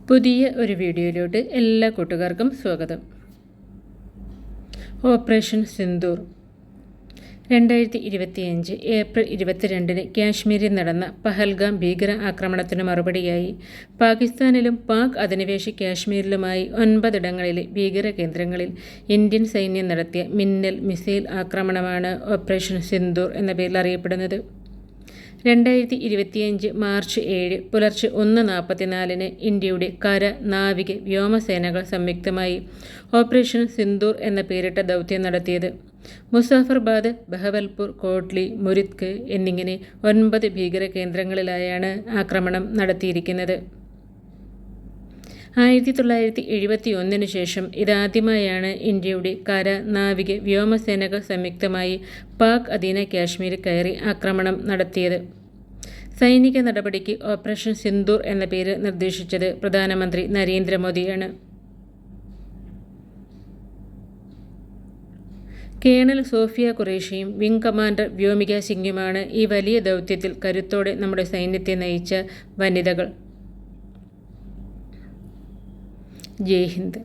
പുതിയ ഒരു വീഡിയോയിലോട്ട് എല്ലാ കൂട്ടുകാർക്കും സ്വാഗതം. ഓപ്പറേഷൻ സിന്ദൂർ 2025 ഏപ്രിൽ 22 കാശ്മീരിൽ നടന്ന പഹൽഗാം ഭീകര ആക്രമണത്തിന് മറുപടിയായി പാകിസ്ഥാനിലും പാക് അധിനിവേശ കാശ്മീരിലുമായി 9 ഇടങ്ങളിലെ ഭീകര കേന്ദ്രങ്ങളിൽ ഇന്ത്യൻ സൈന്യം നടത്തിയ മിന്നൽ മിസൈൽ ആക്രമണമാണ് ഓപ്പറേഷൻ സിന്ദൂർ എന്ന പേരിൽ അറിയപ്പെടുന്നത്. 2025 മാർച്ച് 7 പുലർച്ചെ 1:44 ഇന്ത്യയുടെ കര, നാവിക, വ്യോമസേനകൾ സംയുക്തമായി ഓപ്പറേഷൻ സിന്ദൂർ എന്ന പേരിട്ട ദൗത്യം നടത്തിയത്. മുസാഫർബാദ്, ബഹവൽപൂർ, കോട്ലി, മുരിദ്ക് എന്നിങ്ങനെ 9 ഭീകര കേന്ദ്രങ്ങളിലായാണ് ആക്രമണം നടത്തിയിരിക്കുന്നത്. 1971 ശേഷം ഇതാദ്യമായാണ് ഇന്ത്യയുടെ കര, നാവിക, വ്യോമസേനകൾ സംയുക്തമായി പാക് അധീന കാശ്മീരിൽ കയറി ആക്രമണം നടത്തിയത്. സൈനിക നടപടിക്ക് ഓപ്പറേഷൻ സിന്ദൂർ എന്ന പേര് നിർദ്ദേശിച്ചത് പ്രധാനമന്ത്രി നരേന്ദ്രമോദിയാണ്. കേണൽ സോഫിയ ഖുറേഷിയും വിംഗ് കമാൻഡർ വ്യോമിക സിംഗുമാണ് ഈ വലിയ ദൗത്യത്തിൽ കരുത്തോടെ നമ്മുടെ സൈന്യത്തെ നയിച്ച വനിതകൾ. ജയ് ഹിന്ദ്.